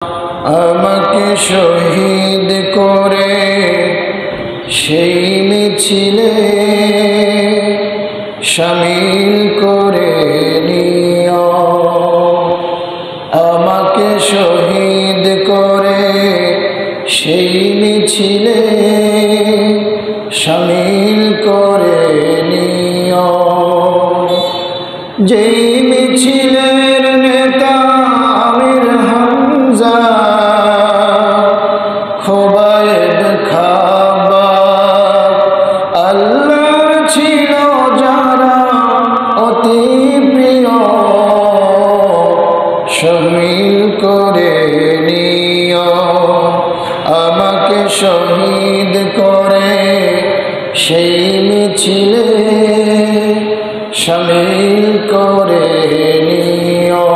আমাকে শহীদ করে সেই মিছিলে শামিল করে নিও। আমাকে শহীদ করে সেই মিছিলে শামিল করে নিও। যেই মিছিলের নেতা আমির হামজা, খোবায়েব খাব্বাব আল্লাহর ছিল যারা অতি প্রিয়, শামিল করে নিও। আমাকে শহীদ করে সেই মিছিলে শামিল করে নিও।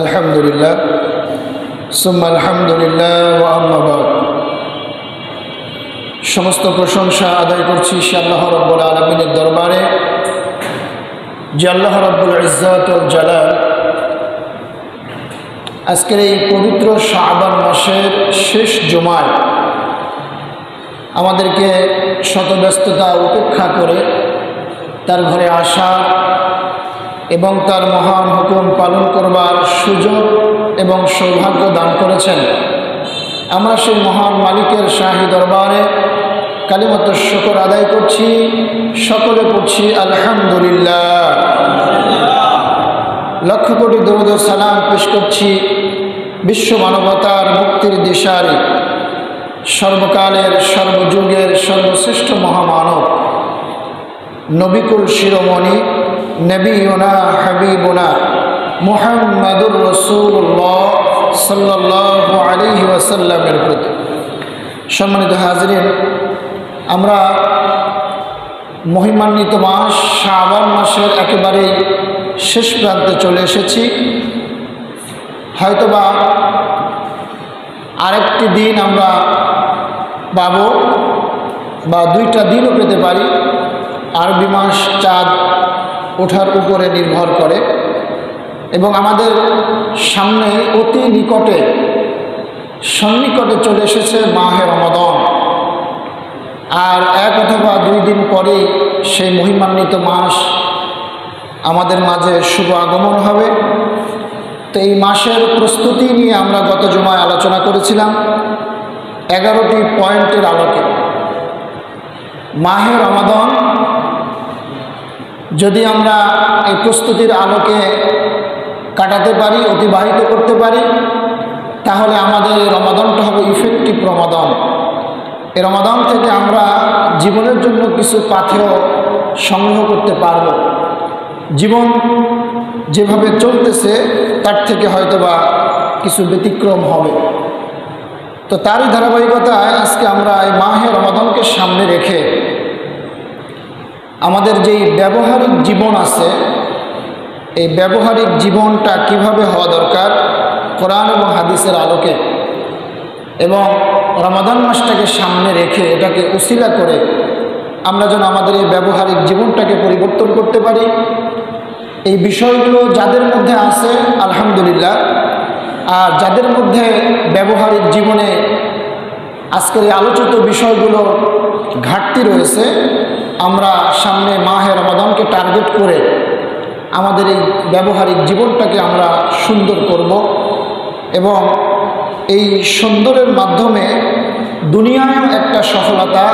আলহামদুলিল্লাহ সুম্মা আলহামদুলিল্লাহ ওয়া আম্মা বা'দ। সমস্ত প্রশংসা আদায় করছি সে আল্লাহ রাব্বুল আলামিনের দরবারে, যে আল্লাহ রাব্বুল ইজ্জত ওয়াল জালাল আজকের এই পবিত্র শাবান মাসের শেষ জুমায় আমাদেরকে শত ব্যস্ততা উপেক্ষা করে তার ঘরে আসা এবং তার মহান হুকুম পালন করবার সুযোগ এবং সৌভাগ্য দান করেছেন। আমরা সেই মহান মালিকের শাহী দরবারে কালিমাত শুকর আদায় করছি, সকলে পড়ছি আলহামদুলিল্লাহ। লক্ষ কোটি দরুদ ও সালাম পেশ করছি বিশ্ব মানবতার মুক্তির দিশারি, সর্বকালের সর্বযুগের সর্বশ্রেষ্ঠ মহামানব, নবিকুল শিরোমণি নবীনা হাবিবুনা মুহাম্মাদুর রাসূলুল্লাহ সাল্লাল্লাহু আলাইহি ওয়াসাল্লামের প্রতি। সম্মানিত হাজরিন, আমরা মহিমান্বিত মাস শাবান মাসের একেবারেই শেষ প্রান্তে চলে এসেছি। হয়তোবা আরেকটি দিন আমরা পাব বা দুইটা দিনও পেতে পারি। আরবি মাস চাঁদ ওঠার উপরে নির্ভর করে এবং আমাদের সামনে অতি নিকটে সন্নিকটে চলে এসেছে মাহে রমাদান। আর এক অথবা দুই দিন পরেই সেই মহিমান্বিত মাস আমাদের মাঝে শুভ আগমন হবে। তো এই মাসের প্রস্তুতি নিয়ে আমরা গত জুমায় আলোচনা করেছিলাম 11টি পয়েন্টের আলোকে। মাহে রমাদান যদি আমরা এই প্রস্তুতির আলোকে কাটাতে পারি, অতিবাহিত করতে পারি, তাহলে আমাদের এই রমাদানটা হবে ইফেক্টিভ রমাদান। এই রমাদান থেকে আমরা জীবনের জন্য কিছু পাথেয় সংগ্রহ করতে পারব। জীবন যেভাবে চলতেছে তার থেকে হয়তোবা কিছু ব্যতিক্রম হবে। তো তারই ধারাবাহিকতায় আজকে আমরা এই মাহে রমাদানকে সামনে রেখে আমাদের যেই ব্যবহারিক জীবন আছে, এই ব্যবহারিক জীবনটা কিভাবে হওয়া দরকার কোরআন এবং হাদিসের আলোকে, এবং রমাদান মাসটাকে সামনে রেখে এটাকে উসিলা করে আমরা যেন আমাদের এই ব্যবহারিক জীবনটাকে পরিবর্তন করতে পারি, এই বিষয়গুলো যাদের মধ্যে আছে আলহামদুলিল্লাহ। আর যাদের মধ্যে ব্যবহারিক জীবনে আজকের এই আলোচিত বিষয়গুলো ঘাটতি রয়েছে, আমরা সামনে মাহে রমাদানকে টার্গেট করে আমাদের এই ব্যবহারিক জীবনটাকে আমরা সুন্দর করব এবং এই সুন্দরের মাধ্যমে দুনিয়ায়ও একটা সফলতা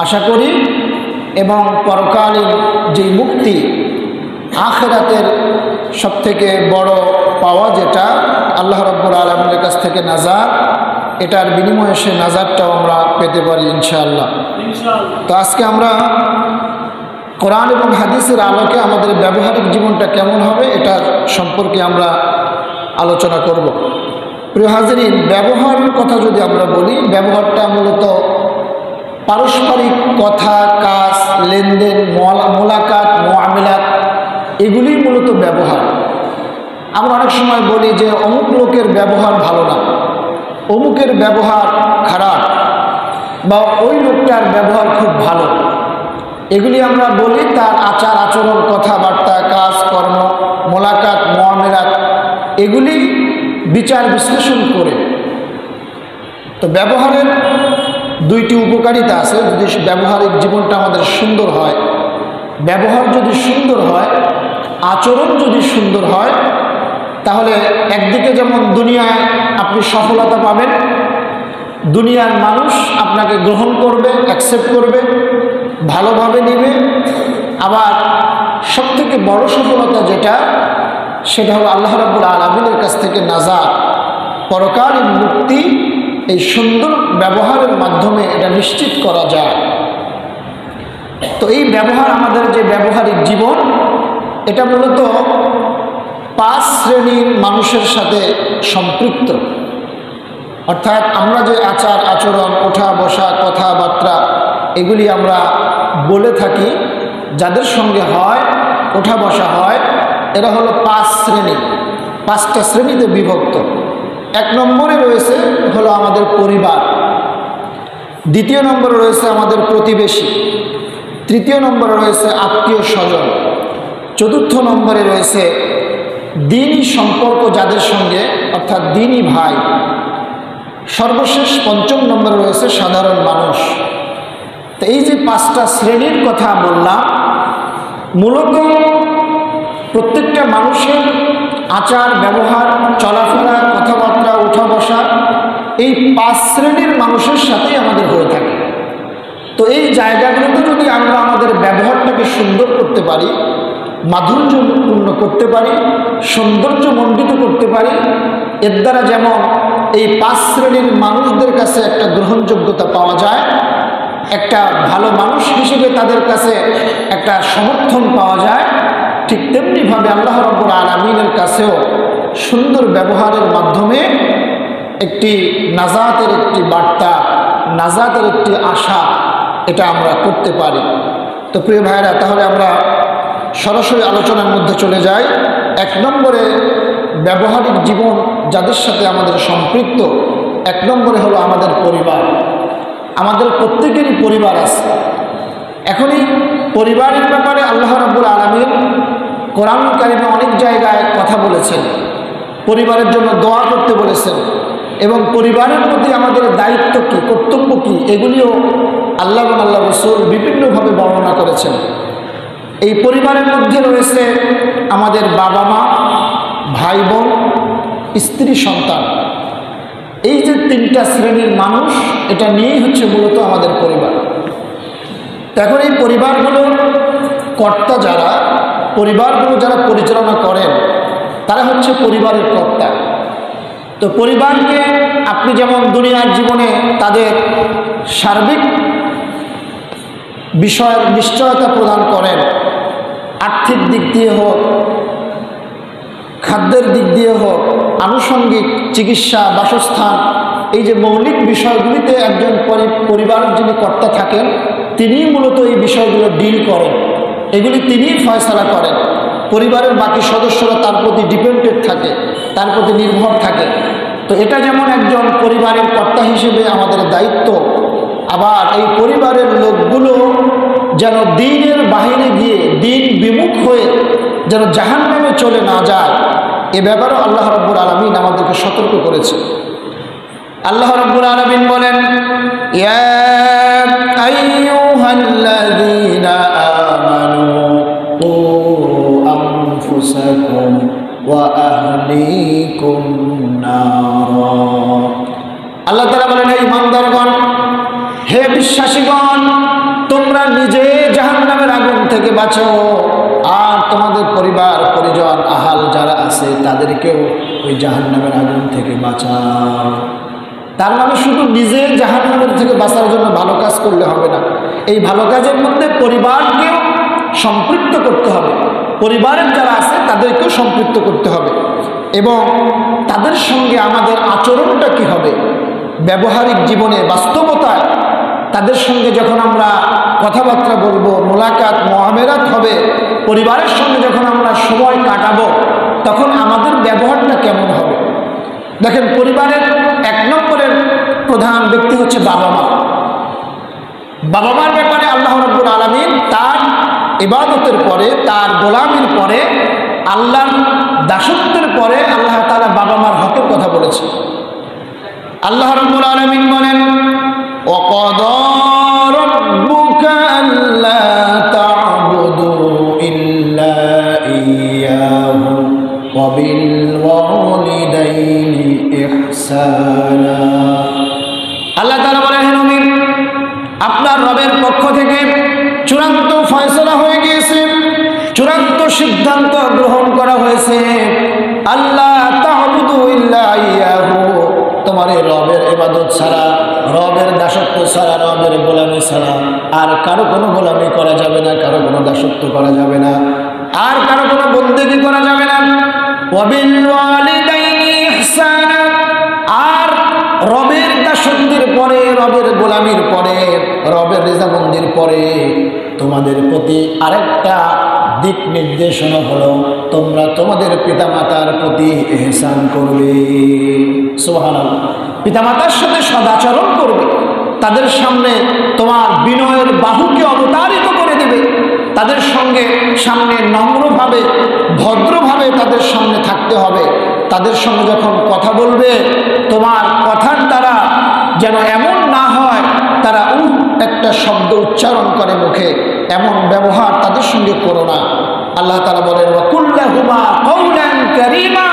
আশা করি এবং পরকালীন যে মুক্তি, আখিরাতের সবথেকে বড় পাওয়া যেটা আল্লাহ রাব্বুল আলামিনের কাছ থেকে নাজাত, এটার বিনিময়ে সে নাজাতটাও আমরা পেতে পারি ইনশাআল্লাহ। তো আজকে আমরা কোরআন এবং হাদিসের আলোকে আমাদের ব্যবহারিক জীবনটা কেমন হবে এটার সম্পর্কে আমরা আলোচনা করব। প্রিয় হাজিরিন, ব্যবহারের কথা যদি আমরা বলি, ব্যবহারটা মূলত পারস্পরিক কথা, কাজ, লেনদেন, মোলাকাত, মুআমিলাত এগুলি মূলত ব্যবহার। আমরা অনেক সময় বলি যে অমুক লোকের ব্যবহার ভালো না, অমুকের ব্যবহার খারাপ, বা ওই লোকটার ব্যবহার খুব ভালো। এগুলি আমরা বলি তার আচার আচরণ, কথাবার্তা, কাজ কর্ম, মোলাকাত, মুআমালাত, এগুলি বিচার বিশ্লেষণ করে। তো ব্যবহারের দুইটি উপকারিতা আছে। যদি ব্যবহারিক জীবনটা আমাদের সুন্দর হয়, ব্যবহার যদি সুন্দর হয়, আচরণ যদি সুন্দর হয়, তাহলে একদিকে যেমন দুনিয়ায় আপনি সফলতা পাবেন, দুনিয়ার মানুষ আপনাকে গ্রহণ করবে, অ্যাকসেপ্ট করবে, ভালোভাবে নেবে। আবার সবথেকে বড় সফলতা যেটা, সেটা হলো আল্লাহ রাব্বুল আলামিনের কাছ থেকে নাজাত, পরকালীন মুক্তি। এই সুন্দর ব্যবহারের মাধ্যমে এটা নিশ্চিত করা যায়। তো এই ব্যবহার, আমাদের যে ব্যবহারিক জীবন, এটা মূলত 5 শ্রেণীর মানুষের সাথে সম্পৃক্ত। অর্থাৎ আমরা যে আচার আচরণ, ওঠা বসা, কথাবার্তা, এগুলি আমরা বলে থাকি, যাদের সঙ্গে হয়, ওঠা বসা হয়, এরা হলো 5 শ্রেণী, 5টা শ্রেণীতে বিভক্ত। 1 নম্বরে রয়েছে হলো আমাদের পরিবার, 2য় নম্বরে রয়েছে আমাদের প্রতিবেশী, 3য় নম্বরে রয়েছে আত্মীয় স্বজন, 4র্থ নম্বরে রয়েছে দ্বীনি সম্পর্ক যাদের সঙ্গে, অর্থাৎ দ্বীনি ভাই, সর্বশেষ 5ম নম্বরে রয়েছে সাধারণ মানুষ। তো এই যে 5টা শ্রেণীর কথা বললাম, মূলত প্রত্যেকটা মানুষের আচার ব্যবহার, চলাফেরা, কথাবার্তা, উঠা বসা, এই 5 শ্রেণীর মানুষের সাথেই আমাদের হয়ে থাকে। তো এই জায়গাগুলোতে যদি আমরা আমাদের ব্যবহারটাকে সুন্দর করতে পারি, মাধুর্যপূর্ণ করতে পারি, সৌন্দর্যমণ্ডিত করতে পারি, এর দ্বারা যেমন এই 5 শ্রেণীর মানুষদের কাছে একটা গ্রহণযোগ্যতা পাওয়া যায়, একটা ভালো মানুষ হিসেবে তাদের কাছে একটা সমর্থন পাওয়া যায়, ঠিক তেমনিভাবে আল্লাহ রাব্বুল আলামিনের কাছেও সুন্দর ব্যবহারের মাধ্যমে একটি নাজাতের একটি বার্তা, নাজাতের একটি আশা, এটা আমরা করতে পারি। তো প্রিয় ভাইরা, তাহলে আমরা সরাসরি আলোচনার মধ্যে চলে যাই। 1 নম্বরে ব্যবহারিক জীবন যাদের সাথে আমাদের সম্পৃক্ত, 1 নম্বরে হলো আমাদের পরিবার। আমাদের প্রত্যেকেরই পরিবার আছে। এখনই পরিবারের ব্যাপারে আল্লাহ রাব্বুল আলামিন কোরআন কারিমে অনেক জায়গায় কথা বলেছেন, পরিবারের জন্য দোয়া করতে বলেছেন, এবং পরিবারের প্রতি আমাদের দায়িত্ব কী, কর্তব্য কী, এগুলিও আল্লাহ এবং আল্লাহ রাসূল বিভিন্নভাবে বর্ণনা করেছেন। এই পরিবারের মধ্যে রয়েছে আমাদের বাবা মা, ভাই বোন, স্ত্রী, সন্তান। এই যে 3টা শ্রেণীর মানুষ, এটা নিয়েই হচ্ছে মূলত আমাদের পরিবার। এখন এই পরিবারগুলোর কর্তা যারা, পরিবারগুলো যারা পরিচালনা করেন, তারা হচ্ছে পরিবারের কর্তা। তো পরিবারকে আপনি যেমন দুনিয়ার জীবনে তাদের সার্বিক বিষয়ের নিশ্চয়তা প্রদান করেন, আর্থিক দিক দিয়ে হোক, খাদ্যের দিক দিয়ে হোক, আনুষঙ্গিক চিকিৎসা, বাসস্থান, এই যে মৌলিক বিষয়গুলিতে একজন পরিবারের যিনি কর্তা থাকেন, তিনিই মূলত এই বিষয়গুলো ডিল করেন, এগুলি তিনিই ফয়সালা করেন। পরিবারের বাকি সদস্যরা তার প্রতি ডিপেন্ডেন্ট থাকে, তার প্রতি নির্ভর থাকে। তো এটা যেমন একজন পরিবারের কর্তা হিসেবে আমাদের দায়িত্ব, আবার এই পরিবারের লোকগুলো যেন দ্বীনের বাহিরে গিয়ে, দ্বীন বিমুখ হয়ে যেন জাহান্নামে চলে না যায়, এ ব্যাপারেও আল্লাহ রাব্বুল আলামিন আমাদেরকে সতর্ক করেছে। আল্লাহ রাব্বুল আলামিন বলেন, ইয়া আইয়ুহাল্লাযীনা আমানু কু আনফুসাকুম ওয়া আহলিকুম নারা। আল্লাহ তাআলা বলেন, হে ঈমানদারগণ, হে বিশ্বাসীগণ, তোমরা নিজে জাহান্নামের আগুন থেকে বাঁচো, আর তোমাদের পরিবার পরিজন, আহাল যারা আছে তাদেরকেও ওই জাহান্নামের আগুন থেকে বাঁচাও। তার মানে শুধু নিজে জাহান্নামের থেকে বাঁচার জন্য ভালো কাজ করলে হবে না, এই ভালো কাজের মধ্যে পরিবারকেও সম্পৃক্ত করতে হবে, পরিবারের যারা আছে তাদেরকেও সম্পৃক্ত করতে হবে, এবং তাদের সঙ্গে আমাদের আচরণটা কি হবে, ব্যবহারিক জীবনে, বাস্তবতায় তাদের সঙ্গে যখন আমরা কথাবার্তা বলবো, মোলাকাত মুআমেলাত হবে, পরিবারের সঙ্গে যখন আমরা সময় কাটাবো, তখন আমাদের ব্যবহারটা কেমন হবে? দেখেন, পরিবারের 1 নম্বরের প্রধান ব্যক্তি হচ্ছে বাবা মা। বাবা মার ব্যাপারে আল্লাহ রাব্বুল আলামিন তার ইবাদতের পরে, তার গোলামির পরে, আল্লাহর দাসত্বের পরে আল্লাহ তাআলা বাবা মার হকের কথা বলেছে। আল্লাহ রাব্বুল আলামিন বলেন, ওয়াকাদা রাব্বুকা আল্লা তা'বুদু ইল্লা ইয়্যাহু ওয়া বিল ওয়ালিদাইনি ইহসানা। আল্লাহ তাআলা বলেন, হে নবী, আপনার রবের পক্ষ থেকে চূড়ান্ত ফয়সালা হয়ে গিয়েছে, চূড়ান্ত সিদ্ধান্ত গ্রহণ করা হয়েছে। আল্লাহ তা'বুদু ইল্লা ইয়্যাহু, তোমার এই রবের ইবাদত ছাড়া, রবের দাসত্ব ছাড়া, রবের গোলামি ছাড়া আর কারো কোনো গোলামি করা যাবে না, কারো কোনো দাসত্ব করা যাবে না, আর কারো কোনো বন্দেগী করা যাবে না। ওয়া বিল ওয়ালিদাইনি ইহসানা, আর রবের দাসত্বের পরে, রবের গোলামির পরে, রবের রেজামন্দির পরে তোমাদের প্রতি আরেকটা দিক নির্দেশনা হলো, তোমরা তোমাদের পিতামাতার প্রতি ইহসান করবে। সুবহানাল্লাহ। পিতামাতার সাথে সদাচরণ করবে, তাদের সামনে তোমার বিনয়ের বাহুকে অবতারিত করে দেবে, তাদের সঙ্গে সামনে নম্রভাবে, ভদ্রভাবে তাদের সামনে থাকতে হবে। তাদের সঙ্গে যখন কথা বলবে, তোমার কথার দ্বারা যেন এমন না হয় তারা একটা শব্দ উচ্চারণ করে মুখে, এমন ব্যবহার তাদের সঙ্গে করো না। আল্লাহ তাআলা বলেন, ওয়া কুল্লাহুমা কাওলান কারীমা,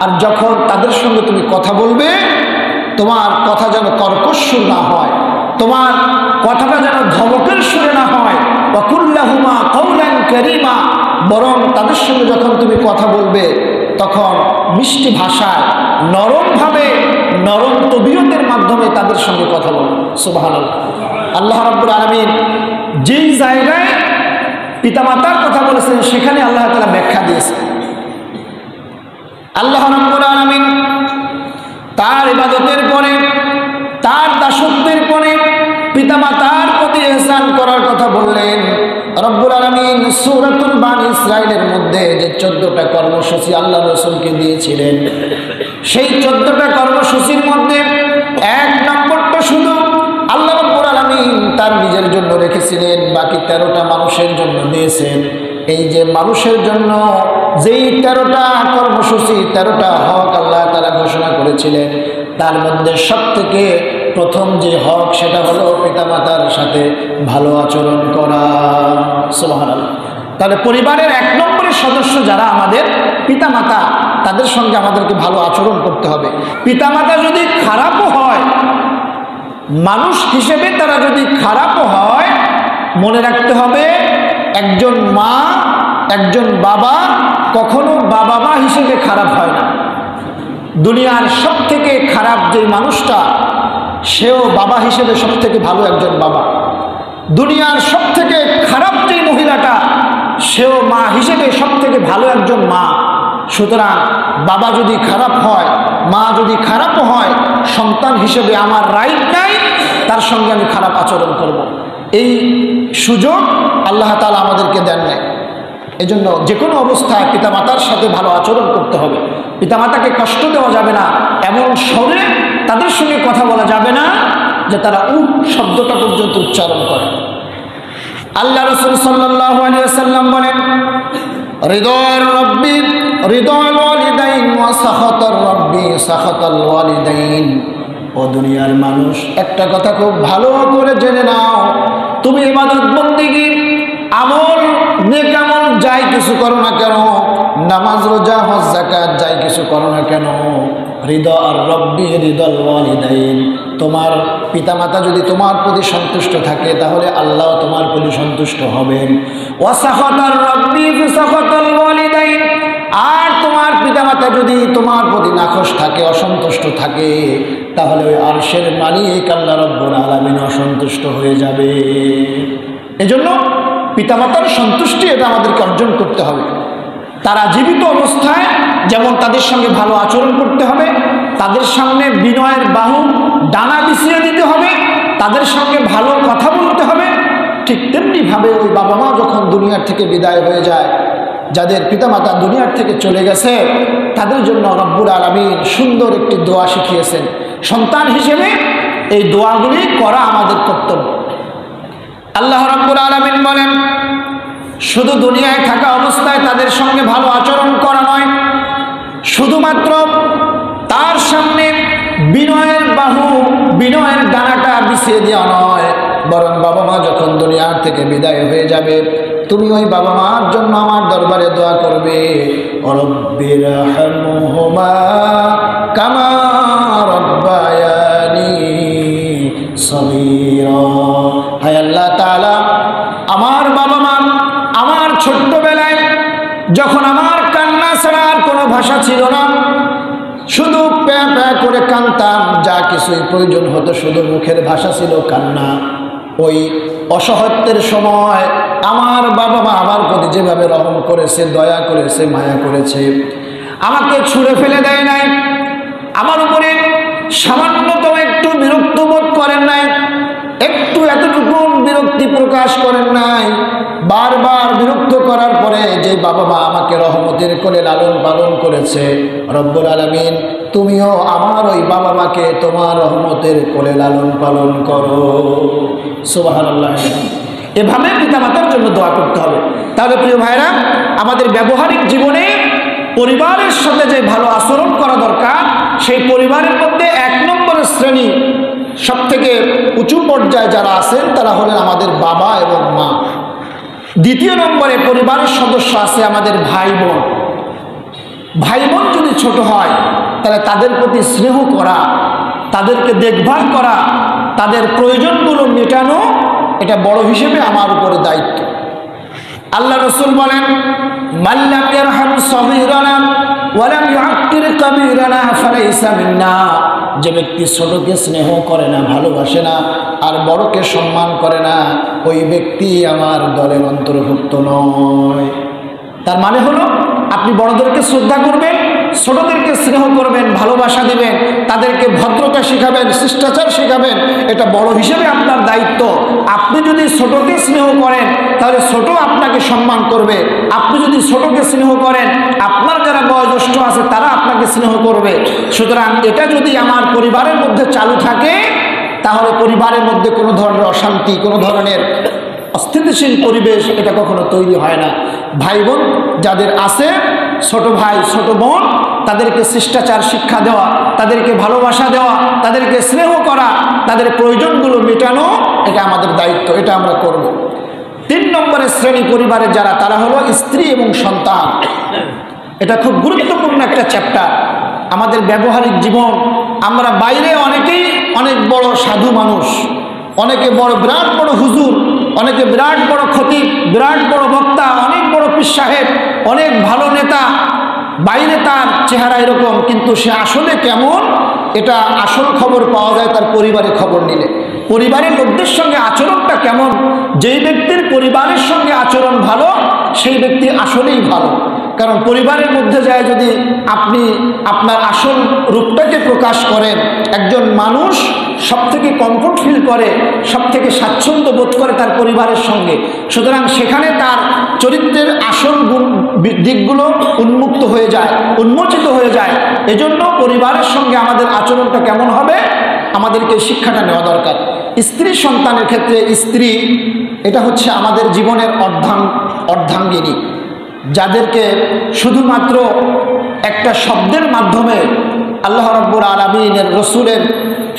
আর যখন তাদের সঙ্গে তুমি কথা বলবে, তোমার কথা যেন কর্কশ সুর না হয়, তোমার কথাটা যেন ধমকের সুরে না হয়। ওয়া কুল্লাহুমা কাওলান কারীমা, বরং তাদের সঙ্গে যখন তুমি কথা বলবে তখন মিষ্টি ভাষায়, নরমভাবে, নরম তবিয়তের মাধ্যমে তাদের সঙ্গে কথা বলবে। সুবহানাল্লাহ। আল্লাহ রাব্বুল আলামিন যেই জায়গায় পিতামাতার কথা বলেছেন সেখানে আল্লাহ তাআলা ব্যাখ্যা দিয়েছেন। আল্লাহ রাব্বুল আলামিন তার ইবাদতের পরে, তার দাসত্বের পরে পিতামাতার প্রতি ইহসান করার কথা বললেন। রব্বুল আলামিন সূরাতুল বানী ইসরাঈলের মধ্যে যে 14টা কর্মসূচি আল্লাহ রাসূলকে দিয়েছিলেন, সেই 14টা কর্মসূচির মধ্যে 1 নম্বরটা শুধু আল্লাহ রাব্বুল আলামিন তার নিজের জন্য রেখেছিলেন, বাকি 13টা মানুষের জন্য দিয়েছেন। এই যে মানুষের জন্য যেই 13টা কর্মসূচি, 13টা হক আল্লাহ তাআলা ঘোষণা করেছিলেন, তার মধ্যে সবথেকে প্রথম যে হক সেটা হলো পিতামাতার সাথে ভালো আচরণ করা। সুবহানাল্লাহ। তাহলে পরিবারের 1 নম্বরের সদস্য যারা আমাদের পিতামাতা, তাদের সঙ্গে আমাদেরকে ভালো আচরণ করতে হবে। পিতামাতা যদি খারাপও হয়, মানুষ হিসেবে তারা যদি খারাপও হয়, মনে রাখতে হবে একজন মা, একজন বাবা কখনো বাবা মা হিসেবে খারাপ হয় না। দুনিয়ার সব থেকে খারাপ যে মানুষটা, সেও বাবা হিসেবে সব থেকে ভালো একজন বাবা। দুনিয়ার সব থেকে খারাপ যে মহিলাটা, সেও মা হিসেবে সব থেকে ভালো একজন মা। সুতরাং বাবা যদি খারাপ হয়, মা যদি খারাপও হয়, সন্তান হিসেবে আমার রাইট নাই তার সঙ্গে আমি খারাপ আচরণ করব। এই সুযোগ আল্লাহ তাআলা আমাদেরকে দেন নাই। এজন্য যে কোনো অবস্থায় পিতামাতার সাথে ভালো আচরণ করতে হবে। পিতামাতাকে কষ্ট দেওয়া যাবে না, এমন স্বরে তাদের সঙ্গে কথা বলা যাবে না যে তারা শব্দটা পর্যন্ত উচ্চারণ করে। আল্লাহ রাসূল সাল্লাল্লাহু আলাইহি ওয়াসাল্লাম বলেন, রিদার রাব্বি রিদাল ওয়ালিদাইন ওয়া সাখাতার রাব্বি সাখাতাল ওয়ালিদাইন। ও দুনিয়ার মানুষ, একটা কথা খুব ভালো করে জেনে নাও, তুমি ইবাদত বন্দেগী, আমল, নেক আমল যাই কিছু করো না কেন, নামাজ, রোজা, হজ, যাকাত যাই কিছু করো না কেন, রিদা আর রব্বি রিদাল ওয়ালিদাইন, তোমার পিতামাতা যদি তোমার প্রতি সন্তুষ্ট থাকে তাহলে আল্লাহ তোমার প্রতি সন্তুষ্ট হবেন। ওয়া সাখাতার রব্বি ফি সাখাতাল ওয়ালিদাইন, আর তোমার পিতামাতা যদি তোমার প্রতি নাখোশ থাকে, অসন্তুষ্ট থাকে, তাহলে ওই আরশের মালিক আল্লাহ রাব্বুল আলামিন অসন্তুষ্ট হয়ে যাবে। এজন্য পিতামাতার সন্তুষ্টি এটা আমাদেরকে অর্জন করতে হবে। তারা জীবিত অবস্থায় যেমন তাদের সঙ্গে ভালো আচরণ করতে হবে, তাদের সামনে বিনয়ের বাহু ডানা বিছিয়ে দিতে হবে, তাদের সঙ্গে ভালো কথা বলতে হবে। ঠিক তেমনিভাবে ওই বাবা মা যখন দুনিয়ার থেকে বিদায় হয়ে যায়, যাদের পিতামাতা দুনিয়ার থেকে চলে গেছে, তাদের জন্য রব্বুল আলামিন সুন্দর একটি দোয়া শিখিয়েছেন। সন্তান হিসেবে এই দোয়াগুলি করা আমাদের কর্তব্য। আল্লাহ রব্বুল আলামিন বলেন, শুধু দুনিয়ায় থাকা অবস্থায় তাদের সঙ্গে ভালো আচরণ করা নয়, শুধুমাত্র তার সামনে বিনয়ের বাহু, বিনয়ের ডানাটা বিছিয়ে দেওয়া নয়, বরং বাবা মা যখন দুনিয়ার থেকে বিদায় হয়ে যাবে, তুমি ওই বাবা মার জন্য আমার দরবারে দোয়া করবে, রব্বিরহামহুমা কামা রব্বায়ানি সগীরা। হায় আল্লাহ তাআলা, আমার বাবা মা আমার ছোট্টবেলায় যখন আমার কান্না ছাড়া আর কোনো ভাষা ছিল না, শুধু প্যা প্যা করে কাঁদতাম, যা কিছুই প্রয়োজন হতো শুধু মুখের ভাষা ছিল কান্না। ওই অসহায়ত্বের সময় আমার বাবা মা আমার প্রতি যেভাবে রহম করেছে, দয়া করেছে, মায়া করেছে, আমাকে ছুঁড়ে ফেলে দেয় নাই, আমার উপরে সামান্যতম একটু বিরক্ত বোধ করেন নাই, একটু এতটুকু বিরক্তি প্রকাশ করেন নাই। বারবার বিরক্ত করার পরে যে বাবা মা আমাকে রহমতের কোলে লালন পালন করেছে, রব্বুল আলামিন তুমিও আমার ওই বাবা মাকে তোমার রহমতের কোলে লালন পালন করো। সুবহানাল্লাহ। এভাবে পিতামাতার জন্য দোয়া করতে হবে। তাহলে প্রিয় ভাইরা, আমাদের ব্যবহারিক জীবনে পরিবারের সাথে যে ভালো আচরণ করা দরকার, সেই পরিবারের মধ্যে 1 নম্বরের শ্রেণী, সবথেকে উঁচু পর্যায়ে যারা আছেন তারা হলেন আমাদের বাবা এবং মা। 2 নম্বরে পরিবারের সদস্য আছে আমাদের ভাই বোন। ভাই বোন যদি ছোট হয় তাহলে তাদের প্রতি স্নেহ করা, তাদেরকে দেখভাল করা, তাদের প্রয়োজনগুলো মেটানো, এটা বড় হিসেবে আমার উপরে দায়িত্ব। আল্লাহ রাসূল বলেন, মাল্লাম ইয়ারহাম সগীরানা ওয়া লাম ইউআক্কির কাবীরানা ফালাইসা মিন্না। যে ব্যক্তি ছোটকে স্নেহ করে না, ভালোবাসে না, আর বড়কে সম্মান করে না, ওই ব্যক্তি আমার দলের অন্তর্ভুক্ত নয়। তার মানে হলো, আপনি বড়দেরকে শ্রদ্ধা করবেন, ছোটদেরকে স্নেহ করবেন, ভালোবাসা দিবেন, তাদেরকে ভদ্রতা শেখাবেন, শিষ্টাচার শেখাবেন, এটা বড় হিসেবে আপনার দায়িত্ব। আপনি যদি ছোটকে স্নেহ করেন তাহলে ছোট আপনাকে সম্মান করবে। আপনি যদি ছোটকে স্নেহ করেন, আপনার যারা বয়োজ্যেষ্ঠ আছে তারা আপনাকে স্নেহ করবে। সুতরাং এটা যদি আমার পরিবারের মধ্যে চালু থাকে, তাহলে পরিবারের মধ্যে কোনো ধরনের অশান্তি, কোনো ধরনের অস্থিতিশীল পরিবেশ এটা কখনো তৈরি হয় না। ভাই বোন যাদের আছে, ছোট ভাই ছোট বোন, তাদেরকে শিষ্টাচার শিক্ষা দেওয়া, তাদেরকে ভালোবাসা দেওয়া, তাদেরকে স্নেহ করা, তাদের প্রয়োজনগুলো মেটানো, এটা আমাদের দায়িত্ব, এটা আমরা করব। 3 নম্বরের শ্রেণী পরিবারের যারা, তারা হলো স্ত্রী এবং সন্তান। এটা খুব গুরুত্বপূর্ণ একটা চ্যাপ্টার। আমাদের ব্যবহারিক জীবন, আমরা বাইরে অনেকেই অনেক বড় সাধু মানুষ, অনেকে বড় বিরাট বড় হুজুর, অনেকে বিরাট বড় খতিব, বিরাট বড় বক্তা, অনেক বড় পীর সাহেব, অনেক ভালো নেতা, বাইরে তার চেহারা এরকম, কিন্তু সে আসলে কেমন, এটা আসল খবর পাওয়া যায় তার পরিবারের খবর নিলে। পরিবারের লোকদের সঙ্গে আচরণটা কেমন, যেই ব্যক্তির পরিবারের সঙ্গে আচরণ ভালো, সেই ব্যক্তি আসলেই ভালো। কারণ পরিবারের মধ্যে যায় যদি আপনি আপনার আসল রূপটাকে প্রকাশ করেন, একজন মানুষ সবথেকে কমফোর্ট ফিল করে, সবথেকে স্বাচ্ছন্দ্য বোধ করে তার পরিবারের সঙ্গে। সুতরাং সেখানে তার চরিত্রের আসল দিকগুলো উন্মুক্ত হয়ে যায়, উন্মোচিত হয়ে যায়। এজন্য পরিবারের সঙ্গে আমাদের আচরণটা কেমন হবে, আমাদেরকে শিক্ষাটা নেওয়া দরকার। স্ত্রী সন্তানের ক্ষেত্রে, স্ত্রী এটা হচ্ছে আমাদের জীবনের অর্ধাঙ্গিনী, যাদেরকে শুধুমাত্র একটা শব্দের মাধ্যমে আল্লাহ রাব্বুল আলামিনের রসুলের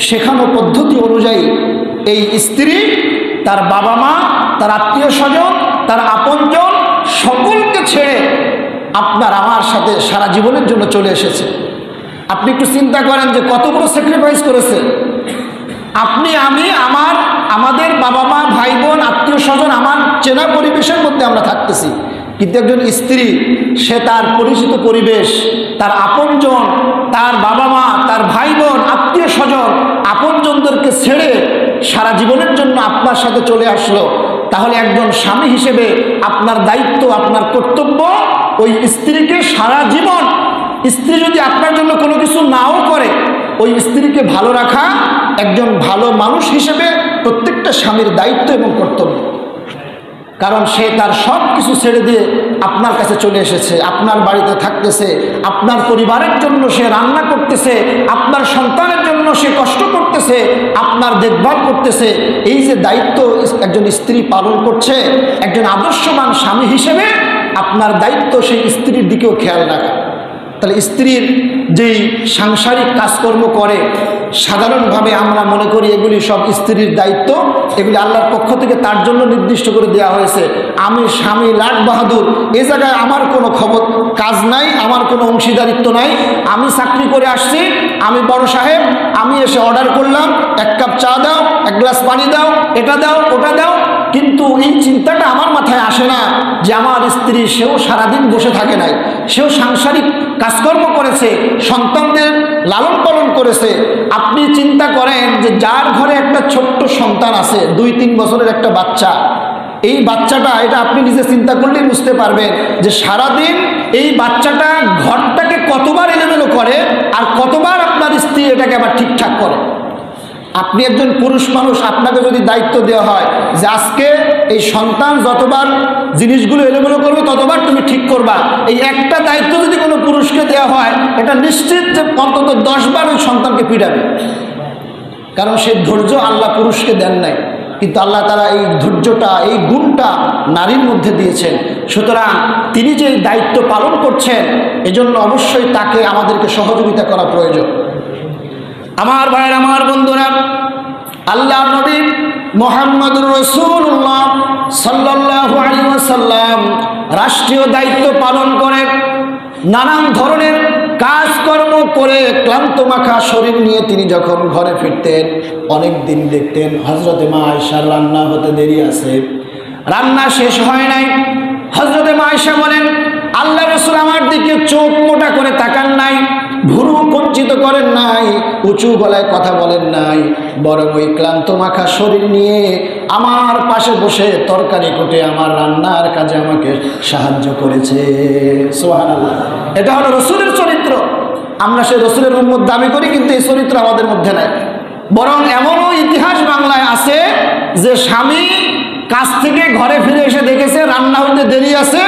শেখানো পদ্ধতি অনুযায়ী এই স্ত্রী তার বাবা মা, তার আত্মীয় স্বজন, তার আপনজন সকলকে ছেড়ে আপনার আমার সাথে সারা জীবনের জন্য চলে এসেছে। আপনি একটু চিন্তা করেন যে কত বড় স্যাক্রিফাইস করেছে। আপনি, আমি, আমাদের বাবা মা, ভাই বোন, আত্মীয় স্বজন, আমার চেনা পরিবেশের মধ্যে আমরা থাকতেছি, কিন্তু একজন স্ত্রী, সে তার পরিচিত পরিবেশ, তার আপনজন, তার বাবা মা, তার ভাই বোন, আত্মীয় স্বজন, আপনজনদেরকে ছেড়ে সারা জীবনের জন্য আপনার সাথে চলে আসলো। তাহলে একজন স্বামী হিসেবে আপনার দায়িত্ব, আপনার কর্তব্য ওই স্ত্রীকে সারা জীবন, স্ত্রী যদি আপনার জন্য কোনো কিছু নাও করে, ওই স্ত্রীকে ভালো রাখা, একজন ভালো মানুষ হিসেবে প্রত্যেকটা স্বামীর দায়িত্ব এবং কর্তব্য। কারণ সে তার সব কিছু ছেড়ে দিয়ে আপনার কাছে চলে এসেছে, আপনার বাড়িতে থাকতেছে, আপনার পরিবারের জন্য সে রান্না করতেছে, আপনার সন্তানের জন্য সে কষ্ট করতেছে, আপনার দেখভাল করতেছে। এই যে দায়িত্ব একজন স্ত্রী পালন করছে, একজন আদর্শবান স্বামী হিসেবে আপনার দায়িত্ব সেই স্ত্রীর দিকেও খেয়াল রাখা। তাহলে স্ত্রীর যেই সাংসারিক কাজকর্ম করে সাধারণভাবে আমরা মনে করি এগুলি সব স্ত্রীর দায়িত্ব, এগুলি আল্লাহর পক্ষ থেকে তার জন্য নির্দিষ্ট করে দেওয়া হয়েছে। আমি স্বামী লাট বাহাদুর, এ জায়গায় আমার কোনো কাজ নাই, আমার কোনো অংশীদারিত্ব নাই। আমি চাকরি করে আসছি, আমি বড় সাহেব, আমি এসে অর্ডার করলাম 1 কাপ চা দাও, 1 গ্লাস পানি দাও, এটা দাও ওটা দাও, কিন্তু এই চিন্তাটা আমার মাথায় আসে না যে আমার স্ত্রী সেও সারাদিন বসে থাকে নাই, সেও সাংসারিক কাজকর্ম করেছে, সন্তানদের লালন পালন করেছে। আপনি চিন্তা করেন যে যার ঘরে একটা ছোট্ট সন্তান আছে, 2-3 বছরের একটা বাচ্চা, এই বাচ্চাটা, এটা আপনি নিজে চিন্তা করলেই বুঝতে পারবেন যে সারাদিন এই বাচ্চাটা ঘরটাকে কতবার এলোমেলো করে আর কতবার আপনার স্ত্রী এটাকে আবার ঠিকঠাক করে। আপনি একজন পুরুষ মানুষ, আপনাকে যদি দায়িত্ব দেওয়া হয় যে আজকে এই সন্তান যতবার জিনিসগুলো এলোমেলো করবে ততবার তুমি ঠিক করবা, এই একটা দায়িত্ব যদি কোনো পুরুষকে দেওয়া হয়, এটা নিশ্চিত যে অন্তত 10 বার ওই সন্তানকে পিটাবে। কারণ সেই ধৈর্য আল্লাহ পুরুষকে দেন নাই, কিন্তু আল্লাহ তাআলা এই ধৈর্যটা, এই গুণটা নারীর মধ্যে দিয়েছেন। সুতরাং তিনি যে দায়িত্ব পালন করছেন, এজন্য অবশ্যই তাকে আমাদেরকে সহযোগিতা করা প্রয়োজন। আমার ভাইয়ের, আমার বন্ধুরা, আল্লাহর নবী মুহাম্মদুর রাসূলুল্লাহ সাল্লাল্লাহু আলাইহি ওয়াসাল্লাম রাষ্ট্রীয় দায়িত্ব পালন করে নানান ধরনের কাজকর্ম করে ক্লান্ত মাখা শরীর নিয়ে তিনি যখন ঘরে ফিরতেন, অনেক দিন দেখতেন হযরতে মা আয়েশার রান্না হতে দেরি আছে, রান্না শেষ হয় নাই। হযরতে মা আয়েশা বলেন, আল্লাহ রাসূল আমার দিকে চোখ মোটা করে তাকান নাই, ভুরু কুঞ্চিত করেন নাই, উঁচু গলায় কথা বলেন নাই, বরং ওই ক্লান্ত মাখা শরীর নিয়ে আমার পাশে বসে তরকারি কুটে আমার রান্নার কাজে আমাকে সাহায্য করেছে। সুবহানাল্লাহ। এটা হলো রাসূলের চরিত্র। আমরা সেই রাসূলের উম্মত দাবি করি, কিন্তু এই চরিত্র আমাদের মধ্যে নাই। বরং এমনও ইতিহাস বাংলায় আছে যে স্বামী কাজ থেকে ঘরে ফিরে এসে দেখেছে রান্না হতে দেরি আছে,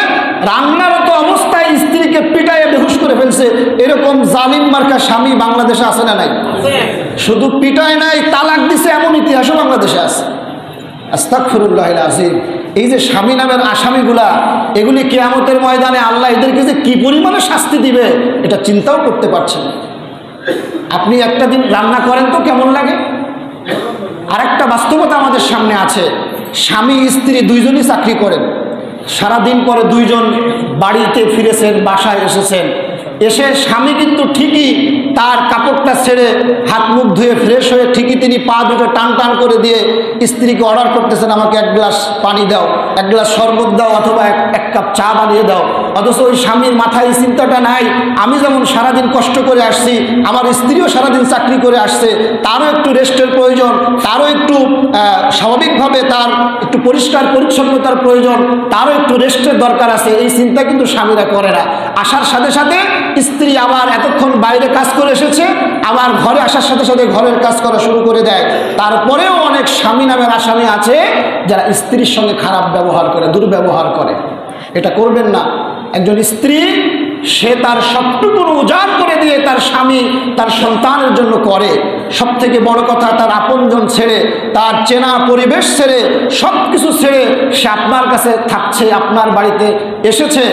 রান্নারত অবস্থায় স্ত্রীকে পিটাইয়ে বেহুশ করে ফেলছে। এরকম জালিম মার্কা স্বামী বাংলাদেশে আছে না নাই? শুধু পিটায় নাই, তালাক দিছে, এমন ইতিহাসও বাংলাদেশে আছে। আস্তাগফিরুল্লাহিল আযীম। এই যে স্বামী নামের আসামিগুলা, এগুলি কিয়ামতের ময়দানে আল্লাহ এদেরকে যে কি পরিমাণে শাস্তি দিবে এটা চিন্তাও করতে পারছেন। আপনি একটা দিন রান্না করেন তো কেমন লাগে। আরেকটা বাস্তবতা আমাদের সামনে আছে, স্বামী স্ত্রী দুইজনই চাকরি করেন, সারাদিন পরে দুইজন বাড়িতে ফিরেছেন, বাসায় এসেছেন, এসে স্বামী কিন্তু ঠিকই তার কাপড়টা ছেড়ে হাত মুখ ধুয়ে ফ্রেশ হয়ে ঠিকই তিনি পা দুটো টান টান করে দিয়ে স্ত্রীকে অর্ডার করতেছেন, আমাকে 1 গ্লাস পানি দাও, 1 গ্লাস শরবত দাও, অথবা 1 কাপ চা বানিয়ে দাও। অথচ ওই স্বামীর মাথায় এই চিন্তাটা নাই, আমি যেমন সারাদিন কষ্ট করে আসছি, আমার স্ত্রীও সারাদিন চাকরি করে আসছে, তারও একটু রেস্টের প্রয়োজন, তারও একটু স্বাভাবিকভাবে তার একটু পরিষ্কার পরিচ্ছন্নতার প্রয়োজন, তারও একটু রেস্টের দরকার আছে। এই চিন্তা কিন্তু স্বামীরা করে না। আসার সাথে সাথে স্ত্রী আবার এতক্ষণ বাইরে কাজ করে এসেছে, আবার ঘরে আসার সাথে সাথে ঘরের কাজ করা শুরু করে দেয়। তারপরেও অনেক স্বামী নামের আসামি আছে যারা স্ত্রীর সঙ্গে খারাপ ব্যবহার করে, দুর্ব্যবহার করে। এটা করবেন না। একজন স্ত্রী সে তার সবটুকু উজাড় করে দিয়ে তার স্বামী, তার সন্তানের জন্য করে। সব থেকে বড় কথা, তার আপনজন ছেড়ে, তার চেনা পরিবেশ ছেড়ে, সব কিছু ছেড়ে সে আপনার কাছে থাকছে, আপনার বাড়িতে এসেছে।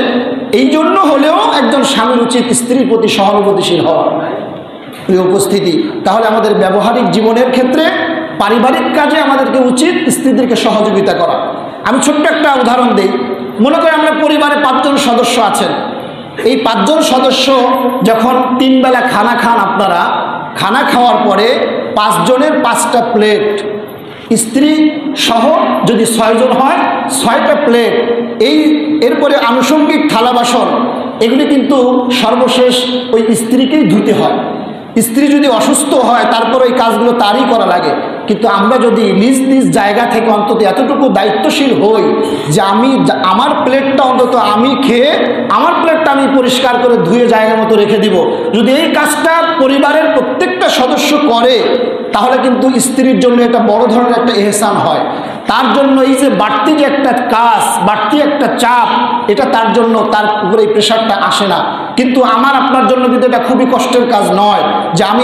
এই জন্য হলেও একজন স্বামীর উচিত স্ত্রীর প্রতি সহানুভূতিশীল হওয়া। এই উপস্থিতি, তাহলে আমাদের ব্যবহারিক জীবনের ক্ষেত্রে, পারিবারিক কাজে আমাদেরকে উচিত স্ত্রীদেরকে সহযোগিতা করা। আমি ছোট্ট একটা উদাহরণ দিই। মনে করি আমরা পরিবারে 5 জন সদস্য আছেন। এই 5 জন সদস্য যখন 3 বেলা খানা খান, আপনারা খানা খাওয়ার পরে 5 জনের 5টা প্লেট, স্ত্রী সহ যদি 6 জন হয় 6টা প্লেট, এরপরে আনুষঙ্গিক থালা বাসন, এগুলি কিন্তু সর্বশেষ ওই স্ত্রীকেই ধুতে হয়। স্ত্রী যদি অসুস্থ হয় তারপর ওই কাজগুলো তারই করা লাগে। কিন্তু আমরা যদি নিজ নিজ জায়গা থেকে অন্তত এতটুকু দায়িত্বশীল হই যে আমার প্লেটটা অন্তত আমি খেয়ে আমার প্লেটটা আমি পরিষ্কার করে ধুয়ে জায়গা মতো রেখে দিব, যদি এই কাজটা পরিবারের প্রত্যেকটা সদস্য করে তাহলে কিন্তু স্ত্রীর জন্য এটা বড় ধরনের একটা এহসান হয়। তার জন্য এই যে বাড়তি যে একটা কাজ, বাড়তি একটা চাপ, এটা তার জন্য তার উপরে এই প্রেশারটা আসে না। কিন্তু আমার আপনার জন্য কিন্তু এটা খুবই কষ্টের কাজ নয় যে আমি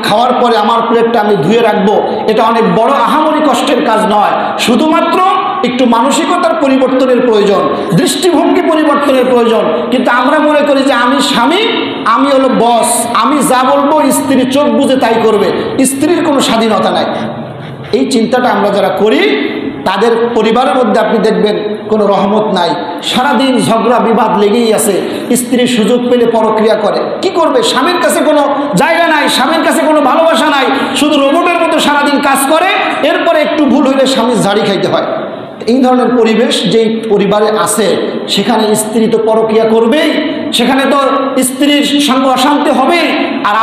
খাওয়ার পরে আমার প্লেটটা আমি ধুয়ে রাখবো, এটা অনেক বড় আহামরি কষ্টের কাজ নয়। শুধুমাত্র একটু মানসিকতার পরিবর্তনের প্রয়োজন, দৃষ্টিভঙ্গি পরিবর্তনের প্রয়োজন। কিন্তু আমরা মনে করি যে আমি স্বামী, আমি হলো বস, আমি যা বলবো স্ত্রী চোখ বুজে তাই করবে, স্ত্রীর কোনো স্বাধীনতা নাই। এই চিন্তাটা আমরা যারা করি তাদের পরিবারের মধ্যে আপনি দেখবেন কোনো রহমত নাই, সারাদিন ঝগড়া বিবাদ লেগেই আছে। স্ত্রী সুযোগ পেলে পরক্রিয়া করে, কি করবে? স্বামীর কাছে কোনো জায়গা নাই, স্বামীর কাছে কোনো ভালোবাসা নাই, শুধু রোবটের মতো সারাদিন কাজ করে, এরপরে একটু ভুল হইলে স্বামীর ঝাড়ি খাইতে হয়। এই ধরনের পরিবেশ যেই পরিবারে আছে সেখানে স্ত্রী তো পরক্রিয়া করবেই, সেখানে তো স্ত্রীর সঙ্গে অশান্তি হবেই। আর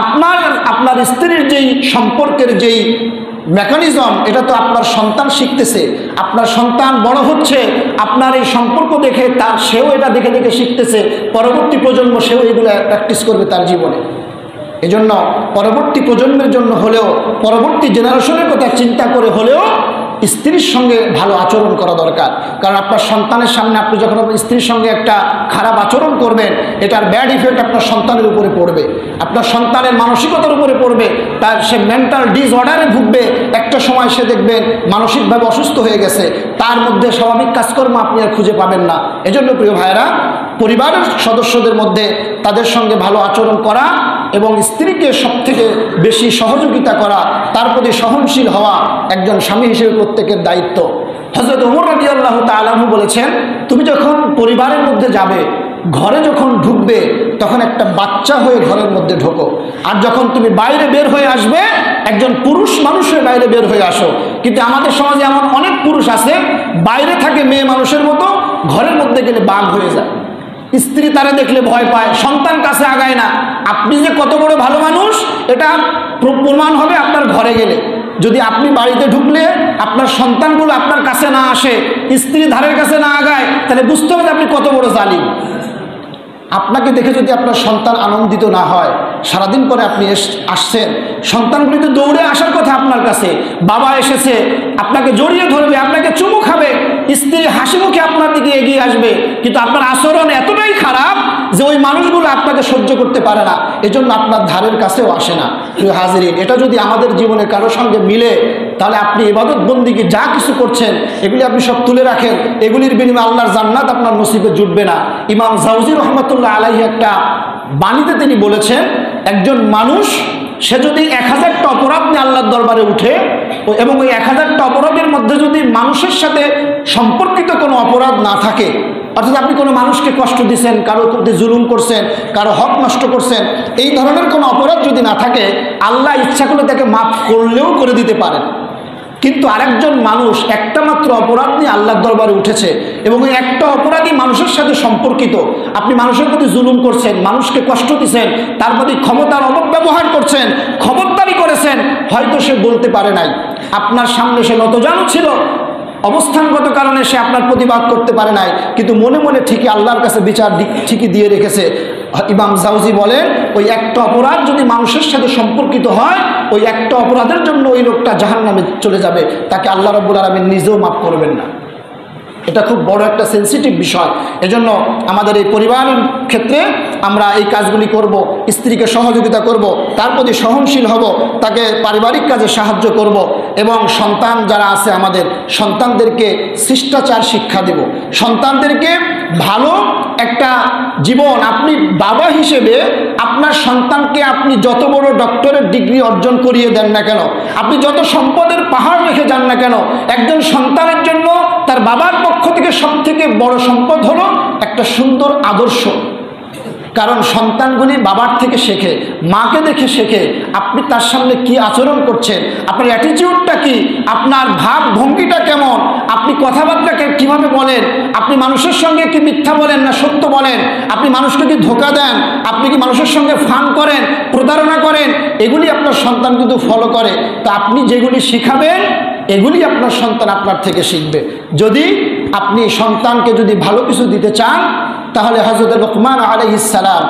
আপনার স্ত্রীর যেই সম্পর্কের যেই মেকানিজম, এটা তো আপনার সন্তান শিখতেছে, আপনার সন্তান বড় হচ্ছে, আপনার এই সম্পর্ক দেখে সেও এটা দেখে দেখে শিখতেছে, পরবর্তী প্রজন্ম সেও এগুলো প্র্যাকটিস করবে তার জীবনে। এজন্য পরবর্তী প্রজন্মের জন্য হলেও, পরবর্তী জেনারেশনের কথা চিন্তা করে হলেও স্ত্রীর সঙ্গে ভালো আচরণ করা দরকার। কারণ আপনার সন্তানের সামনে আপনি যখন আপনার স্ত্রীর সঙ্গে একটা খারাপ আচরণ করবেন, এটার ব্যাড ইফেক্ট আপনার সন্তানের উপরে পড়বে, আপনার সন্তানের মানসিকতার উপরে পড়বে, সে মেন্টাল ডিসঅর্ডারে ভুগবে। একটা সময় সে দেখবেন মানসিকভাবে অসুস্থ হয়ে গেছে, তার মধ্যে স্বাভাবিক কাজকর্ম আপনি আর খুঁজে পাবেন না। এজন্য প্রিয় ভাইরা, পরিবারের সদস্যদের মধ্যে তাদের সঙ্গে ভালো আচরণ করা এবং স্ত্রীকে সবথেকে বেশি সহযোগিতা করা, তার প্রতি সহনশীল হওয়া একজন স্বামী হিসেবে প্রত্যেকের দায়িত্ব। হযরত ওমর রাদিয়াল্লাহু তাআলা আনহু বলেছেন, তুমি যখন পরিবারের মধ্যে যাবে, ঘরে যখন ঢুকবে তখন একটা বাচ্চা হয়ে ঘরের মধ্যে ঢোকো, আর যখন তুমি বাইরে বের হয়ে আসবে একজন পুরুষ মানুষ হয়ে বাইরে বের হয়ে আসো। কিন্তু আমাদের সমাজে এমন অনেক পুরুষ আছে, বাইরে থাকে মেয়ে মানুষের মতো, ঘরের মধ্যে গেলে বাঘ হয়ে যায়। স্ত্রী তারা দেখলে ভয় পায়, সন্তান কাছে আগায় না। আপনি যে কত বড় ভালো মানুষ এটা প্রমাণ হবে আপনার ঘরে গেলে। যদি আপনি বাড়িতে ঢুকলে আপনার সন্তানগুলো আপনার কাছে না আসে, স্ত্রী ধারের কাছে না আগায়, তাহলে বুঝতে হবে আপনি কত বড় জালিম। আপনাকে দেখে যদি আপনার সন্তান আনন্দিত না হয়, সারাদিন পরে আপনি আসছেন, সন্তানগুলি তো দৌড়ে আসার কথা আপনার কাছে, বাবা এসেছে আপনাকে জড়িয়ে ধরবে, আপনাকে চুমু খাবে, স্ত্রী হাসি মুখে আপনার দিকে এগিয়ে আসবে, কিন্তু আপনার আচরণ এতটাই খারাপ যে ওই মানুষগুলো আপনাকে সহ্য করতে পারে না, এজন্য আপনার ধারের কাছেও আসে না। প্রিয় হাজিরিন, এটা যদি আমাদের জীবনে কারোর সঙ্গে মিলে, তাহলে আপনি ইবাদত বন্দিকে যা কিছু করছেন এগুলি আপনি সব তুলে রাখেন, এগুলির বিনিময়ে আল্লাহর জান্নাত আপনার নসিবে জুটবে না। ইমাম জাউজি রহমতুল্লাহ আলাইহি একটা বাণীতে তিনি বলেছেন, একজন মানুষ সে যদি 1000টা অপরাধ নিয়ে আল্লাহর দরবারে উঠে এবং ওই 1000টা অপরাধের মধ্যে যদি মানুষের সাথে সম্পর্কিত কোনো অপরাধ না থাকে, অর্থাৎ আপনি কোনো মানুষকে কষ্ট দিচ্ছেন, কারোর প্রতি জুলুম করছেন, কারো হক নষ্ট করছেন, এই ধরনের কোনো অপরাধ যদি না থাকে, আল্লাহ ইচ্ছা করলে তাকে মাফ করলেও করে দিতে পারেন। কিন্তু আরেকজন মানুষ একটা মাত্র অপরাধ নিয়ে আল্লাহর দরবারে উঠেছে এবং ওই একটা অপরাধী মানুষের সাথে সম্পর্কিত, আপনি মানুষের প্রতি জুলুম করছেন, মানুষকে কষ্ট দিচ্ছেন, তার প্রতি ক্ষমতার অপব্যবহার করছেন, খবরদারি করেছেন, হয়তো সে বলতে পারে নাই, আপনার সামনে সে নতজানু ছিল, অবস্থানগত কারণে সে আপনার প্রতিবাদ করতে পারে নাই, কিন্তু মনে মনে ঠিকই আল্লাহর কাছে বিচার ঠিকই দিয়ে রেখেছে। ইমাম জাউজি বলেন, ওই একটা অপরাধ যদি মানুষের সাথে সম্পর্কিত হয়, ওই একটা অপরাধের জন্য ওই লোকটা জাহান্নামে চলে যাবে, তাকে আল্লাহ রাব্বুল আলামিন নিজেও মাফ করবেন না। এটা খুব বড় একটা সেন্সিটিভ বিষয়। এজন্য আমাদের এই পরিবারের ক্ষেত্রে আমরা এই কাজগুলি করব, স্ত্রীকে সহযোগিতা করব, তার প্রতি সহনশীল হব, তাকে পারিবারিক কাজে সাহায্য করব এবং সন্তান যারা আছে আমাদের সন্তানদেরকে শিষ্টাচার শিক্ষা দেব, সন্তানদেরকে ভালো একটা জীবন। আপনি বাবা হিসেবে আপনার সন্তানকে আপনি যত বড় ডক্টরের ডিগ্রি অর্জন করিয়ে দেন না কেন, আপনি যত সম্পদের পাহাড় রেখে যান না কেন, একজন সন্তানের জন্য তার বাবার পক্ষ থেকে সবথেকে বড় সম্পদ হলো একটা সুন্দর আদর্শ। কারণ সন্তানগুলি বাবার থেকে শেখে, মাকে দেখে শেখে। আপনি তার সামনে কি আচরণ করছেন, আপনার অ্যাটিটিউডটা কি, আপনার ভাব ভঙ্গিটা কেমন, আপনি কথাবার্তাকে কিভাবে বলেন, আপনি মানুষের সঙ্গে কি মিথ্যা বলেন না সত্য বলেন, আপনি মানুষকে কি ধোঁকা দেন, আপনি কি মানুষের সঙ্গে ফান করেন, প্রতারণা করেন, এগুলি আপনার সন্তান কিন্তু ফলো করে। তো আপনি যেগুলি শিখাবেন এগুলি আপনার সন্তান আপনার থেকে শিখবে। যদি আপনি সন্তানকে যদি ভালো কিছু দিতে চান, তাহলে হযরত লুকমান আলাইহিস সালাম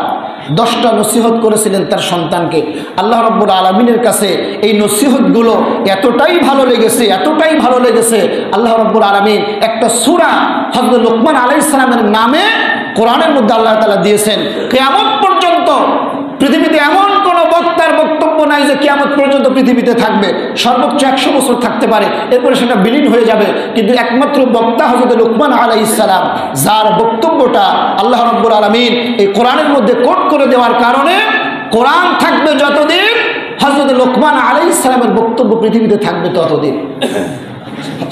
10টা নসিহত করেছিলেন তার সন্তানকে। আল্লাহ রাব্বুল আলামিনের কাছে এই নসিহতগুলো এতটাই ভালো লেগেছে, এতটাই ভালো লেগেছে, আল্লাহ রাব্বুল আলামিন একটা সূরা হযরত লুকমান আলাইহিস সালামের নামে কোরআনের মধ্যে আল্লাহ তাআলা দিয়েছেন। কিয়ামত পর্যন্ত পৃথিবীতে এমন কোনো বক্তার বক্তব্য নাই যে কিয়ামত পর্যন্ত পৃথিবীতে থাকবে। সর্বোচ্চ 100 বছর থাকতে পারে, এরপরে সেটা বিলীন হয়ে যাবে। কিন্তু একমাত্র বক্তা হযরত লুকমান আলাইহিস সালাম, যার বক্তব্যটা আল্লাহ রাব্বুল আলামিন এই কোরআনের মধ্যে কোট করে দেওয়ার কারণে কোরআন থাকবে যতদিন, হযরত লুকমান আলাইহিস সালামের বক্তব্য পৃথিবীতে থাকবে ততদিন।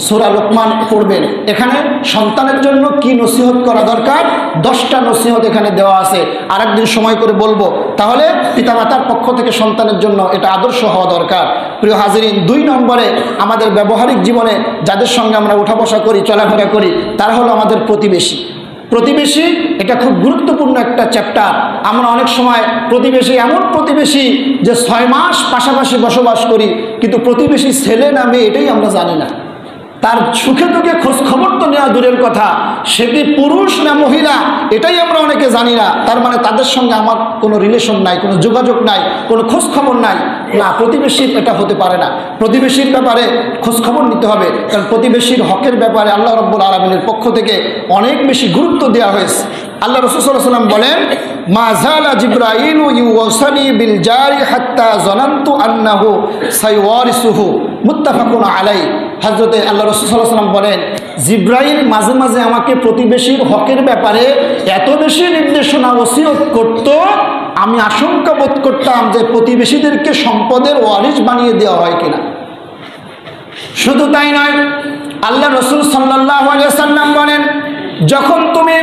সূরা লুকমান পড়বেন, এখানে সন্তানের জন্য কি নসিহত করা দরকার 10টা নসিহত এখানে দেওয়া আছে। আরেকদিন সময় করে বলবো। তাহলে পিতামাতার পক্ষ থেকে সন্তানের জন্য এটা আদর্শ হওয়া দরকার। প্রিয় হাজিরিন, 2 নম্বরে আমাদের ব্যবহারিক জীবনে যাদের সঙ্গে আমরা উঠা বসা করি, চলাফেরা করি, তারা হলো আমাদের প্রতিবেশী। প্রতিবেশী এটা খুব গুরুত্বপূর্ণ একটা চ্যাপ্টার। আমরা অনেক সময় প্রতিবেশী, এমন প্রতিবেশী যে 6 মাস পাশাপাশি বসবাস করি, কিন্তু প্রতিবেশী ছেলে না মেয়ে এটাই আমরা জানি না। তার সুখে দুঃখে খোঁজ খবর তো নেওয়া দূরের কথা, সে কি পুরুষ না মহিলা এটাই আমরা অনেকে জানি না। তার মানে তাদের সঙ্গে আমার কোনো রিলেশন নাই, কোনো যোগাযোগ নাই, কোনো খোঁজ খবর নাই। না, প্রতিবেশীর এটা হতে পারে না। প্রতিবেশীর ব্যাপারে খোঁজ খবর নিতে হবে, কারণ প্রতিবেশীর হকের ব্যাপারে আল্লাহ রাব্বুল আলামিনের পক্ষ থেকে অনেক বেশি গুরুত্ব দেওয়া হয়েছে। আল্লাহ রাসূল সাল্লাল্লাহু আলাইহি ওয়াসাল্লাম বলেন, মা যালা জিবরাইলু ইউসানি বিল জারি হাত্তা যানানতু আন্নাহু সাইওয়ারিসুহু, মুত্তাফাকুন আলাইহি। হযরতে আল্লাহ রাসূল সাল্লাল্লাহু আলাইহি ওয়াসাল্লাম বলেন, জিবরাইল মাঝে মাঝে আমাকে প্রতিবেশীর হকের ব্যাপারে এত বেশি নির্দেশনা ওসিয়ত করত, আমি আশঙ্কা বোধ করতাম যে প্রতিবেশীদেরকে সম্পদের ওয়ারিশ বানিয়ে দেওয়া হয় কিনা। শুধু তাই নয়, আল্লাহ রাসূল সাল্লাল্লাহু আলাইহি ওয়াসাল্লাম বলেন, যখন তুমি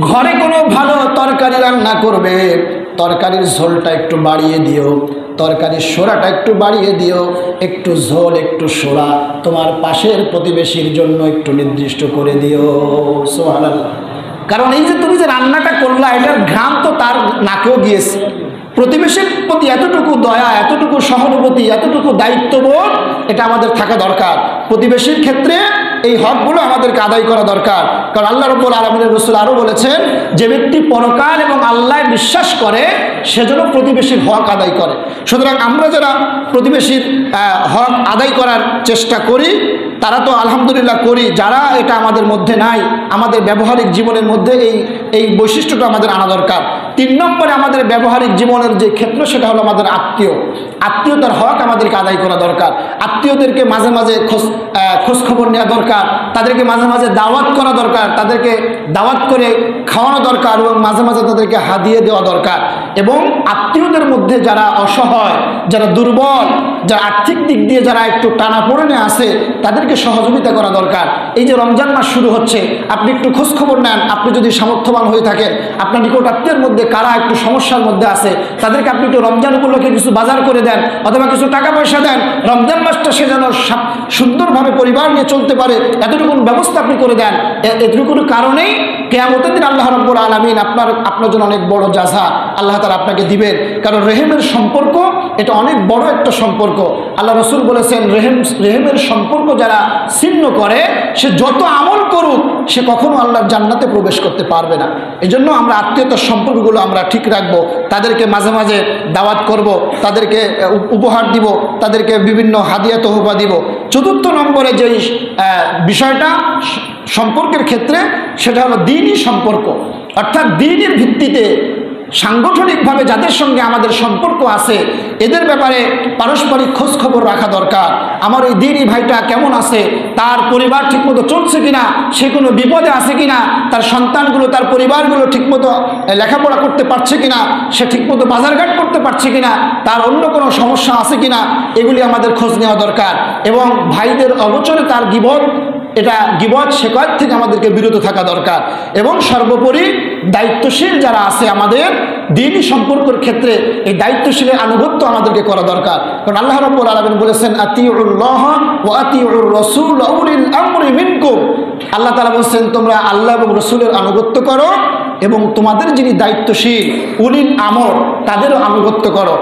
ঘরে কোনো ভালো তরকারি রান্না করবে, তরকারির ঝোলটা একটু বাড়িয়ে দিও, তরকারির সোড়াটা একটু বাড়িয়ে দিও, একটু ঝোল একটু সোড়া তোমার পাশের প্রতিবেশীর জন্য একটু নির্দিষ্ট করে দিও। সুবহানাল্লাহ। কারণ এই যে তুমি যে রান্নাটা করলা, এটার ঘ্রাণ তো তার নাকেও গিয়েছে। প্রতিবেশীর প্রতি এতটুকু দয়া, এতটুকু সহানুভূতি, এতটুকু দায়িত্ববোধ এটা আমাদের থাকা দরকার। প্রতিবেশীর ক্ষেত্রে এই হকগুলো আমাদেরকে আদায় করা দরকার। কারণ আল্লাহ রাব্বুল আলামিনের রাসূল আরও বলেছেন, যে ব্যক্তি পরকাল এবং আল্লাহ বিশ্বাস করে সেজন্য প্রতিবেশীর হক আদায় করে। সুতরাং আমরা যারা প্রতিবেশীর হক আদায় করার চেষ্টা করি, তারা তো আলহামদুলিল্লাহ করি। যারা এটা আমাদের মধ্যে নাই, আমাদের ব্যবহারিক জীবনের মধ্যে এই বৈশিষ্ট্যটা আমাদের আনা দরকার। 3 নম্বরে আমাদের ব্যবহারিক জীবনের যে ক্ষেত্র, সেটা হলো আমাদের আত্মীয়তার হক আমাদেরকে আদায় করা দরকার। আত্মীয়দেরকে মাঝে মাঝে খোঁজ খবর নেওয়া দরকার, তাদেরকে মাঝে মাঝে দাওয়াত করা দরকার, তাদেরকে দাওয়াত করে খাওয়ানো দরকার, এবং মাঝে মাঝে তাদেরকে হাদিয়ে দেওয়া দরকার। এবং আত্মীয়দের মধ্যে যারা অসহায়, যারা দুর্বল, যারা আর্থিক দিক দিয়ে যারা একটু টানাপোড়েনে আছে, তাদেরকে সহযোগিতা করা দরকার। এই যে রমজান মাস শুরু হচ্ছে, আপনি একটু খোঁজ খবর নেন। আপনি যদি সামর্থ্যবান হয়ে থাকেন, আপনার নিকট আত্মীয়ের মধ্যে কারা একটু সমস্যার মধ্যে আছে, তাদেরকে আপনি একটু রমজান উপলক্ষে কিছু বাজার করে দেন, অথবা কিছু টাকা পয়সা দেন। রমজান মাসটা সে যেন সুন্দরভাবে পরিবার নিয়ে চলতে পারে, এতটুকু ব্যবস্থা আপনি করে দেন। এতটুকুর কারণেই কিয়ামতের দিন আল্লাহ রাব্বুল আলামিন আপনার জন্য অনেক বড় জাযা আল্লাহ তাআলা আপনাকে দিবেন। কারণ রেহেমের সম্পর্ক এটা অনেক বড় একটা সম্পর্ক। আল্লাহ রাসূল বলেছেন, রেহেমের সম্পর্ক যারা ছিন্ন করে, সে যত আমল করুক, সে কখনো আল্লাহর জান্নাতে প্রবেশ করতে পারবে না। এই জন্য আমরা আত্মীয়তার সম্পর্কগুলো আমরা ঠিক রাখবো, তাদেরকে মাঝে মাঝে দাওয়াত করব, তাদেরকে উপহার দিব, তাদেরকে বিভিন্ন হাদিয়া তোহফা দিব। 4 নম্বরে যেই বিষয়টা সম্পর্কের ক্ষেত্রে, সেটা হলো দ্বীনি সম্পর্ক। অর্থাৎ দ্বীনের ভিত্তিতে সাংগঠনিকভাবে যাদের সঙ্গে আমাদের সম্পর্ক আছে, এদের ব্যাপারে পারস্পরিক খোঁজ খবর রাখা দরকার। আমার এই দ্বীনি ভাইটা কেমন আছে, তার পরিবার ঠিকমতো চলছে কিনা, সে কোনো বিপদে আছে কিনা, তার সন্তানগুলো, তার পরিবারগুলো ঠিকমতো লেখাপড়া করতে পারছে কিনা, সে ঠিকমতো বাজারঘাট করতে পারছে কিনা, তার অন্য কোনো সমস্যা আছে কিনা, এগুলি আমাদের খোঁজ নেওয়া দরকার। এবং ভাইদের অগোচরে তার গীবত এটা গীবত শিকায়ত থেকে আমাদেরকে বিরত থাকা দরকার। এবং সর্বোপরি দায়িত্বশীল যারা আছে আমাদের দ্বীনি সম্পর্কের ক্ষেত্রে এই দায়িত্বশীলের আনুগত্য আমাদেরকে করা দরকার। কারণ আল্লাহ রাব্বুল আলামিন বলেছেন আতিউল্লাহ ওয়া আতিউর রাসূল ওয়া উলিল আমরি মিনকুম। আল্লাহ তাআলা বলেছেন তোমরা আল্লাহ এবং রাসূলের আনুগত্য করো এবং তোমাদের যিনি দায়িত্বশীল উলিল আমর তাদেরও আনুগত্য করো।